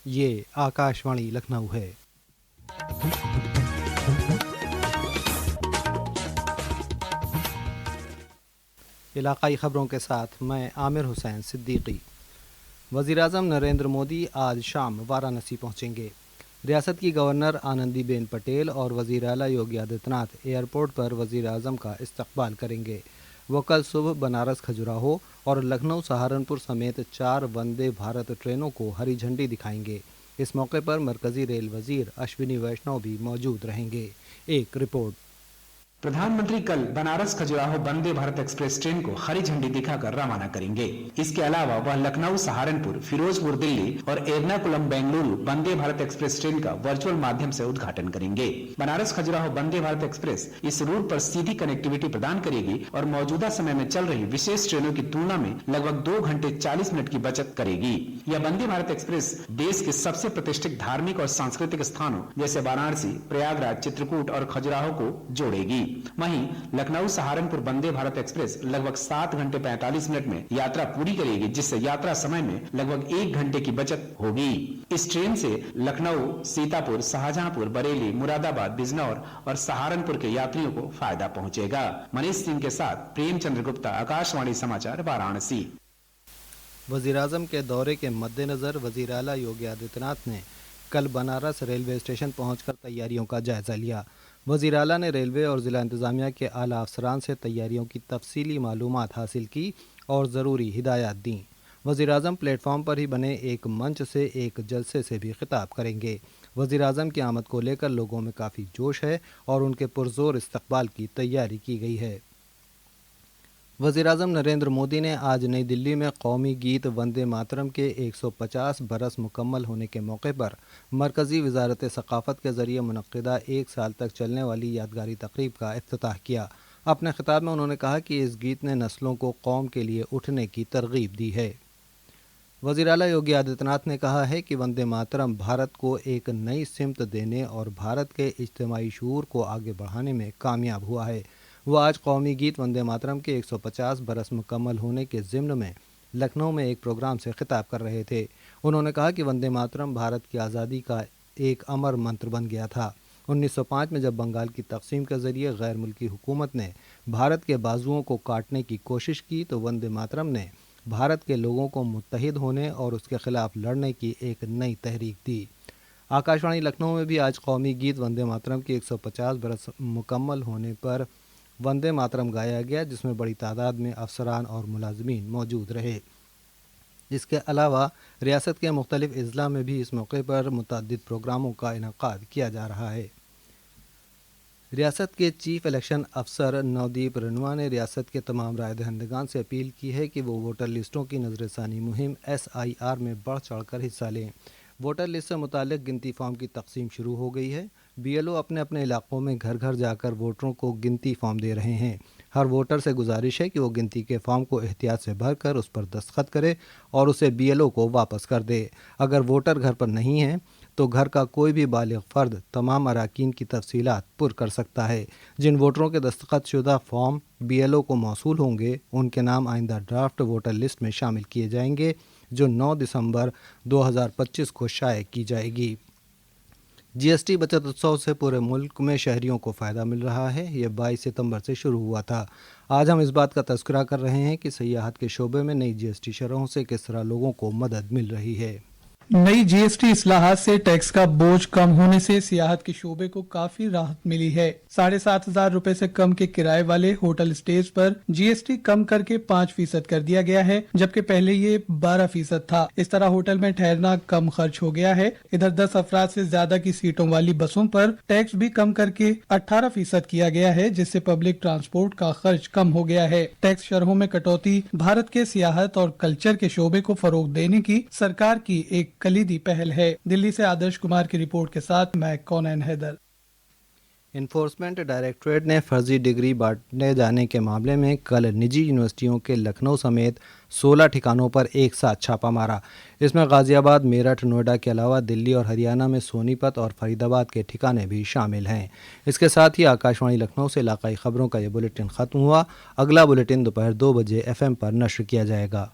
یہ آکاشوانی لکھنؤ ہے۔ علاقائی خبروں کے ساتھ میں عامر حسین صدیقی۔ وزیراعظم نریندر مودی آج شام وارانسی پہنچیں گے۔ ریاست کی گورنر آنندی بین پٹیل اور وزیر اعلیٰ یوگی آدتیہ ناتھ ایئرپورٹ پر وزیر اعظم کا استقبال کریں گے۔ وہ کل صبح بنارس کھجوراہو اور لکھنؤ سہارنپور سمیت 4 وندے بھارت ٹرینوں کو ہری جھنڈی دکھائیں گے۔ اس موقع پر مرکزی ریل وزیر اشونی ویشنو بھی موجود رہیں گے۔ ایک رپورٹ۔ پردھان منتری کل بنارس کھجوراہو وندے بھارت ایکسپریس ٹرین کو ہری جھنڈی دکھا کر روانہ کریں گے۔ اس کے علاوہ وہ لکھنؤ سہارنپور، فیروز پور دلی اور ایرناکولم بنگلورو وندے بھارت ایکسپریس ٹرین کا ورچوئل مادھیم سے ادگھاٹن کریں گے۔ بنارس کھجوراہو وندے بھارت ایکسپریس اس روٹ پر سیدھی کنیکٹیویٹی پردان کرے گی اور موجودہ سمے میں چل رہی وشیش ٹرینوں کی تلنا میں لگ بھگ 2 گھنٹے 40 منٹ کی بچت کرے گی۔ یہ وندے بھارت ایکسپریس دیش کے سب سے پرتشٹھت دھارمک اور سانسکرتک استھانوں جیسے وارانسی، پریاگ راج، چترکوٹ اور کھجوراہو کو جوڑے گی۔ وہیں لکھنؤ سہارنپور وندے بھارت ایکسپریس لگ بھگ 7 گھنٹے 45 منٹ میں یاترا پوری کرے گی، جس سے یاترا سمے میں لگ بھگ 1 گھنٹے کی بچت ہوگی۔ اس ٹرین سے لکھنؤ، سیتاپور، شاہجہاں پور، بریلی، مراد آباد، بجنور اور سہارنپور کے یاتریوں کو فائدہ پہنچے گا۔ منیش سنگھ کے ساتھ پریم چندر گپتا، آکاشوانی سماچار، وارانسی۔ وزیر اعظم کے دورے کے مد نظر وزیر اعلیٰ یوگی آدتیہ ناتھ نے کل بنارس ریلوے اسٹیشن پہنچ کر تیاریوں کا جائزہ لیا۔ وزیر اعلیٰ نے ریلوے اور ضلع انتظامیہ کے اعلیٰ افسران سے تیاریوں کی تفصیلی معلومات حاصل کی اور ضروری ہدایات دیں۔ وزیر اعظم پلیٹ فارم پر ہی بنے ایک منچ سے ایک جلسے سے بھی خطاب کریں گے۔ وزیر اعظم کی آمد کو لے کر لوگوں میں کافی جوش ہے اور ان کے پرزور استقبال کی تیاری کی گئی ہے۔ وزیر اعظم نریندر مودی نے آج نئی دلی میں قومی گیت وندے ماترم کے 150 برس مکمل ہونے کے موقع پر مرکزی وزارت ثقافت کے ذریعے منعقدہ 1 سال تک چلنے والی یادگاری تقریب کا افتتاح کیا۔ اپنے خطاب میں انہوں نے کہا کہ اس گیت نے نسلوں کو قوم کے لیے اٹھنے کی ترغیب دی ہے۔ وزیر اعلیٰ یوگی آدتیہ ناتھ نے کہا ہے کہ وندے ماترم بھارت کو ایک نئی سمت دینے اور بھارت کے اجتماعی شعور کو آگے بڑھانے میں کامیاب ہوا ہے۔ وہ آج قومی گیت وندے ماترم کے 150 برس مکمل ہونے کے ضمن میں لکھنؤ میں ایک پروگرام سے خطاب کر رہے تھے۔ انہوں نے کہا کہ وندے ماترم بھارت کی آزادی کا ایک امر منتر بن گیا تھا۔ 1905 میں جب بنگال کی تقسیم کے ذریعے غیر ملکی حکومت نے بھارت کے بازوؤں کو کاٹنے کی کوشش کی تو وندے ماترم نے بھارت کے لوگوں کو متحد ہونے اور اس کے خلاف لڑنے کی ایک نئی تحریک دی۔ آکاشوانی لکھنؤ میں بھی آج قومی گیت وندے ماترم کے 150 برس مکمل ہونے پر وندے ماترم گایا گیا، جس میں بڑی تعداد میں افسران اور ملازمین موجود رہے۔ اس کے علاوہ ریاست کے مختلف اضلاع میں بھی اس موقع پر متعدد پروگراموں کا انعقاد کیا جا رہا ہے۔ ریاست کے چیف الیکشن افسر نودیپ رنوا نے ریاست کے تمام رائے دہندگان سے اپیل کی ہے کہ وہ ووٹر لسٹوں کی نظر ثانی مہم SIR میں بڑھ چڑھ کر حصہ لیں۔ ووٹر لسٹ سے متعلق گنتی فارم کی تقسیم شروع ہو گئی ہے۔ BLO اپنے اپنے علاقوں میں گھر گھر جا کر ووٹروں کو گنتی فارم دے رہے ہیں۔ ہر ووٹر سے گزارش ہے کہ وہ گنتی کے فارم کو احتیاط سے بھر کر اس پر دستخط کرے اور اسے BLO کو واپس کر دے۔ اگر ووٹر گھر پر نہیں ہے تو گھر کا کوئی بھی بالغ فرد تمام اراکین کی تفصیلات پر کر سکتا ہے۔ جن ووٹروں کے دستخط شدہ فارم BLO کو موصول ہوں گے ان کے نام آئندہ ڈرافٹ ووٹر لسٹ میں شامل کیے جائیں گے، جو 9 دسمبر 2025 کو شائع کی جائے گی۔ GST بچت اتسو سے پورے ملک میں شہریوں کو فائدہ مل رہا ہے۔ یہ 22 ستمبر سے شروع ہوا تھا۔ آج ہم اس بات کا تذکرہ کر رہے ہیں کہ سیاحت کے شعبے میں نئی GST شرحوں سے کس طرح لوگوں کو مدد مل رہی ہے۔ نئی GST اصلاحات سے ٹیکس کا بوجھ کم ہونے سے سیاحت کے شعبے کو کافی راحت ملی ہے۔ 7,500 روپے سے کم کے کرائے والے ہوٹل اسٹیز پر GST کم کر کے 5% کر دیا گیا ہے، جبکہ پہلے یہ 12% تھا۔ اس طرح ہوٹل میں ٹھہرنا کم خرچ ہو گیا ہے۔ ادھر 10 افراد سے زیادہ کی سیٹوں والی بسوں پر ٹیکس بھی کم کر کے 18% کیا گیا ہے، جس سے پبلک ٹرانسپورٹ کا خرچ کم ہو گیا ہے۔ ٹیکس شرحوں میں کٹوتی بھارت کے سیاحت اور کلچر کے شعبے کو فروغ دینے کی سرکار کی ایک کلیدی پہل ہے۔ دلی سے آدرش کمار کی رپورٹ کے ساتھ میں کونین حیدر۔ انفورسمنٹ ڈائریکٹوریٹ نے فرضی ڈگری بانٹے جانے کے معاملے میں کل نجی یونیورسٹیوں کے لکھنؤ سمیت 16 ٹھکانوں پر ایک ساتھ چھاپہ مارا۔ اس میں غازی آباد، میرٹھ، نوئیڈا کے علاوہ دلی اور ہریانہ میں سونی پت اور فرید آباد کے ٹھکانے بھی شامل ہیں۔ اس کے ساتھ ہی آکاشوانی لکھنؤ سے علاقائی خبروں کا یہ بلیٹن ختم ہوا۔ اگلا بلیٹن دوپہر 2 بجے FM پر نشر کیا جائے گا۔